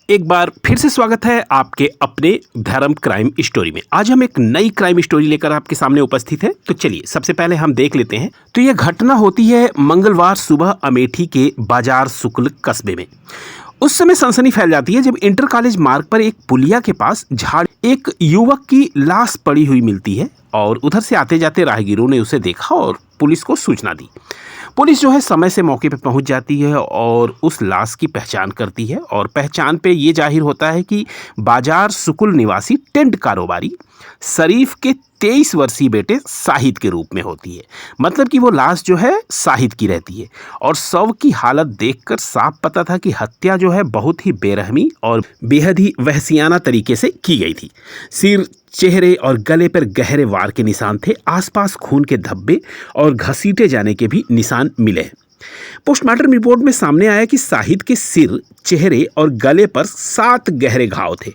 एक बार फिर से स्वागत है आपके अपने धर्म क्राइम स्टोरी में। आज हम एक नई क्राइम स्टोरी लेकर आपके सामने उपस्थित हैं। तो चलिए सबसे पहले हम देख लेते हैं। तो यह घटना होती है मंगलवार सुबह अमेठी के बाजार शुक्ल कस्बे में। उस समय सनसनी फैल जाती है जब इंटर कॉलेज मार्ग पर एक पुलिया के पास झाड़ एक युवक की लाश पड़ी हुई मिलती है और उधर से आते जाते राहगीरों ने उसे देखा और पुलिस को सूचना दी। पुलिस जो है समय से मौके पर पहुंच जाती है और उस लाश की पहचान करती है और पहचान पे ये जाहिर होता है कि बाजार शुक्ल निवासी टेंट कारोबारी शरीफ के 23 वर्षीय बेटे शाहिद के रूप में होती है। मतलब कि वो लाश जो है शाहिद की रहती है और शव की हालत देखकर साफ पता था कि हत्या जो है बहुत ही बेरहमी और बेहद ही वहशियाना तरीके से की गई थी। सिर, चेहरे और गले पर गहरे वार के निशान थे। आसपास खून के धब्बे और घसीटे जाने के भी निशान मिले हैं। पोस्टमार्टम रिपोर्ट में सामने आया कि शाहिद के सिर, चेहरे और गले पर 7 गहरे घाव थे।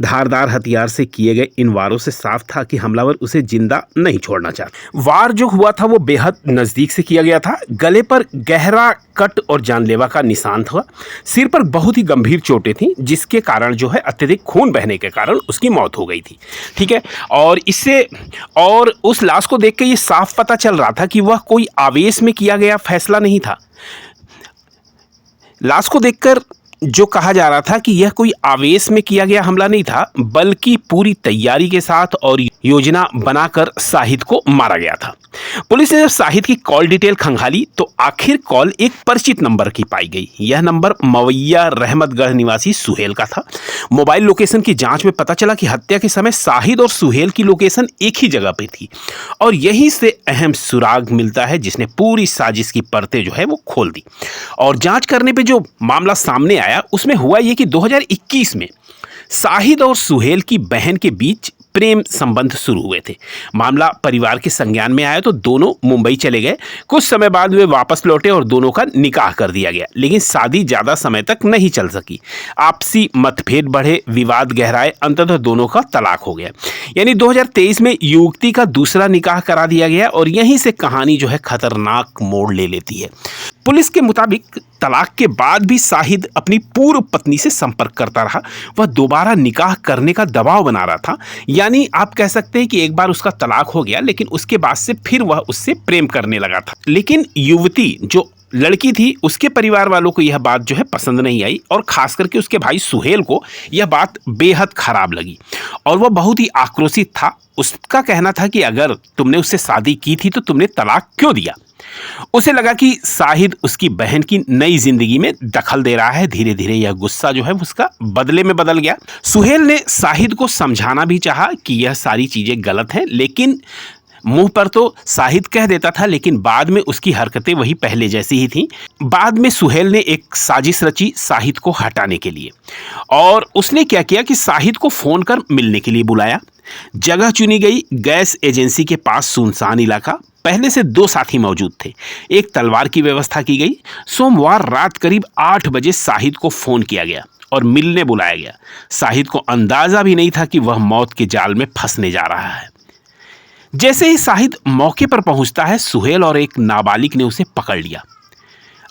धारदार हथियार से किए गए इन वारों से साफ था कि हमलावर उसे जिंदा नहीं छोड़ना चाहता। वार जो हुआ था वो बेहद नजदीक से किया गया था। गले पर गहरा कट और जानलेवा का निशान था। सिर पर बहुत ही गंभीर चोटें थीं जिसके कारण जो है अत्यधिक खून बहने के कारण उसकी मौत हो गई थी। ठीक है, और उस लाश को देख के ये साफ पता चल रहा था कि वह कोई आवेश में किया गया फैसला नहीं था। लाश को देखकर जो कहा जा रहा था कि यह कोई आवेश में किया गया हमला नहीं था, बल्कि पूरी तैयारी के साथ और योजना बनाकर शाहिद को मारा गया था। पुलिस ने जब शाहिद की कॉल डिटेल खंगाली तो आखिर कॉल एक परिचित नंबर की पाई गई। यह नंबर मवैया रहमतगढ़ निवासी सुहेल का था। मोबाइल लोकेशन की जांच में पता चला कि हत्या के समय शाहिद और सुहेल की लोकेशन एक ही जगह पे थी और यहीं से अहम सुराग मिलता है जिसने पूरी साजिश की परतें जो है वो खोल दी। और जांच करने पे जो मामला सामने आया उसमें हुआ ये कि 2021 में शाहिद और सुहेल की बहन के बीच प्रेम संबंध शुरू हुए थे। मामला परिवार के संज्ञान में आया तो दोनों मुंबई चले गए। कुछ समय बाद वे वापस लौटे और दोनों का निकाह कर दिया गया, लेकिन शादी ज्यादा समय तक नहीं चल सकी। आपसी मतभेद बढ़े, विवाद गहराए, अंततः दोनों का तलाक हो गया। यानी 2023 में युवती का दूसरा निकाह करा दिया गया और यहीं से कहानी जो है खतरनाक मोड़ ले लेती है। पुलिस के मुताबिक तलाक के बाद भी शाहिद अपनी पूर्व पत्नी से संपर्क करता रहा। वह दोबारा निकाह करने का दबाव बना रहा था। यानी आप कह सकते हैं कि एक बार उसका तलाक हो गया लेकिन उसके बाद से फिर वह उससे प्रेम करने लगा था। लेकिन युवती जो लड़की थी उसके परिवार वालों को यह बात जो है पसंद नहीं आई और खास करके उसके भाई सुहेल को यह बात बेहद खराब लगी और वह बहुत ही आक्रोशित था। उसका कहना था कि अगर तुमने उससे शादी की थी तो तुमने तलाक क्यों दिया। उसे लगा कि शाहिद उसकी बहन की नई जिंदगी में दखल दे रहा है। धीरे धीरे यह गुस्सा जो है उसका बदले में बदल गया। सुहेल ने शाहिद को समझाना भी चाहा कि यह सारी चीजें गलत हैं, लेकिन मुंह पर तो शाहिद कह देता था लेकिन बाद में उसकी हरकतें वही पहले जैसी ही थीं। बाद में सुहेल ने एक साजिश रची शाहिद को हटाने के लिए और उसने क्या किया कि शाहिद को फोन कर मिलने के लिए बुलाया। जगह चुनी गई गैस एजेंसी के पास सुनसान इलाका। पहले से 2 साथी मौजूद थे। एक तलवार की व्यवस्था की गई। सोमवार रात करीब 8 बजे शाहिद को फोन किया गया और मिलने बुलाया गया। शाहिद को अंदाजा भी नहीं था कि वह मौत के जाल में फंसने जा रहा है। जैसे ही शाहिद मौके पर पहुंचता है सुहेल और एक नाबालिग ने उसे पकड़ लिया।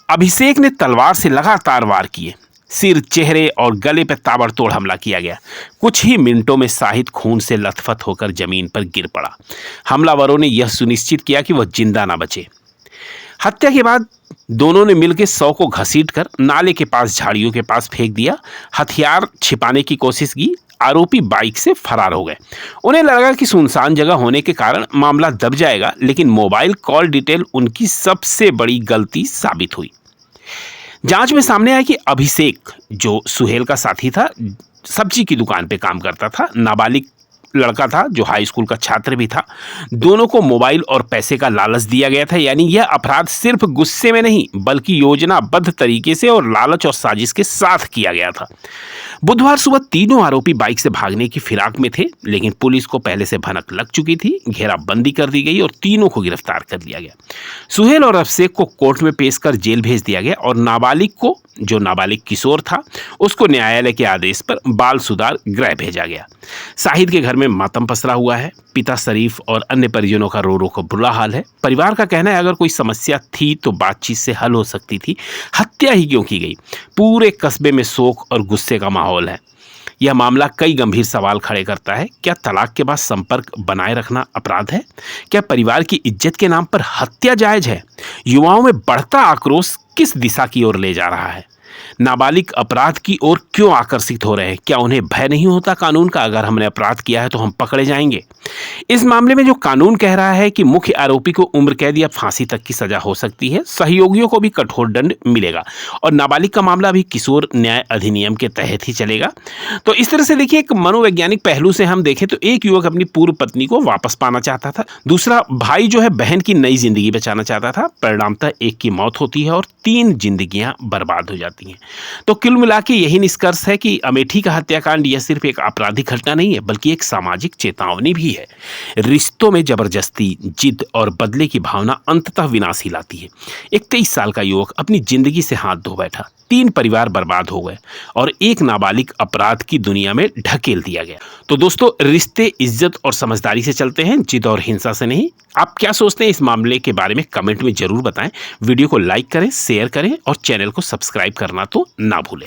अभिषेक ने तलवार से लगातार वार किए। सिर, चेहरे और गले पर ताबड़तोड़ हमला किया गया। कुछ ही मिनटों में शाहिद खून से लथपथ होकर जमीन पर गिर पड़ा। हमलावरों ने यह सुनिश्चित किया कि वह जिंदा ना बचे। हत्या के बाद दोनों ने मिलकर शव को घसीटकर नाले के पास झाड़ियों के पास फेंक दिया। हथियार छिपाने की कोशिश की। आरोपी बाइक से फरार हो गए। उन्हें लगा कि सुनसान जगह होने के कारण मामला दब जाएगा, लेकिन मोबाइल कॉल डिटेल उनकी सबसे बड़ी गलती साबित हुई। जांच में सामने आया कि अभिषेक जो सुहेल का साथी था, सब्जी की दुकान पे काम करता था। नाबालिग लड़का था जो हाई स्कूल का छात्र भी था। दोनों को मोबाइल और पैसे का लालच दिया गया था। यानी यह अपराध सिर्फ गुस्से में नहीं बल्कि योजनाबद्ध तरीके से और लालच और साजिश के साथ किया गया था। बुधवार सुबह तीनों आरोपी बाइक से भागने की फिराक में थे, लेकिन पुलिस को पहले से भनक लग चुकी थी। घेराबंदी कर दी गई और तीनों को गिरफ्तार कर लिया गया। सुहेल और अभिषेक को कोर्ट में पेश कर जेल भेज दिया गया और नाबालिग को, जो नाबालिग किशोर था, उसको न्यायालय के आदेश पर बाल सुधार गृह भेजा गया। शाहिद के घर में मातम पसरा हुआ है। पिता शरीफ और अन्य परिजनों का रो रो कर बुरा हाल है। परिवार का कहना है अगर कोई समस्या थी तो बातचीत से हल हो सकती थी, हत्या ही क्यों की गई। पूरे कस्बे में शोक और गुस्से का माहौल माहौल है। यह मामला कई गंभीर सवाल खड़े करता है। क्या तलाक के बाद संपर्क बनाए रखना अपराध है? क्या परिवार की इज्जत के नाम पर हत्या जायज है? युवाओं में बढ़ता आक्रोश किस दिशा की ओर ले जा रहा है? नाबालिग अपराध की ओर क्यों आकर्षित हो रहे हैं? क्या उन्हें भय नहीं होता कानून का? अगर हमने अपराध किया है तो हम पकड़े जाएंगे। इस मामले में जो कानून कह रहा है कि मुख्य आरोपी को उम्र कैद या फांसी तक की सजा हो सकती है, सहयोगियों को भी कठोर दंड मिलेगा और नाबालिग का मामला भी किशोर न्याय अधिनियम के तहत ही चलेगा। तो इस तरह से देखिए, एक मनोवैज्ञानिक पहलू से हम देखें तो एक युवक अपनी पूर्व पत्नी को वापस पाना चाहता था, दूसरा भाई जो है बहन की नई जिंदगी बचाना चाहता था। परिणामतः एक की मौत होती है और 3 जिंदगियां बर्बाद हो जाती हैं। तो कुल मिला के यही निष्कर्ष है कि अमेठी का हत्याकांड यह सिर्फ एक आपराधिक घटना नहीं है, बल्कि एक सामाजिक चेतावनी भी है। रिश्तों में जबरदस्ती, जिद और बदले की भावना अंततः विनाश ही लाती है। एक 23 साल का युवक अपनी जिंदगी से हाथ धो बैठा, 3 परिवार बर्बाद हो गए और एक नाबालिग अपराध की दुनिया में ढकेल दिया गया। तो दोस्तों, रिश्ते इज्जत और समझदारी से चलते हैं, जिद और हिंसा से नहीं। आप क्या सोचते हैं इस मामले के बारे में? कमेंट में जरूर बताएं। वीडियो को लाइक करें, शेयर करें और चैनल को सब्सक्राइब करना तो ना भूलें।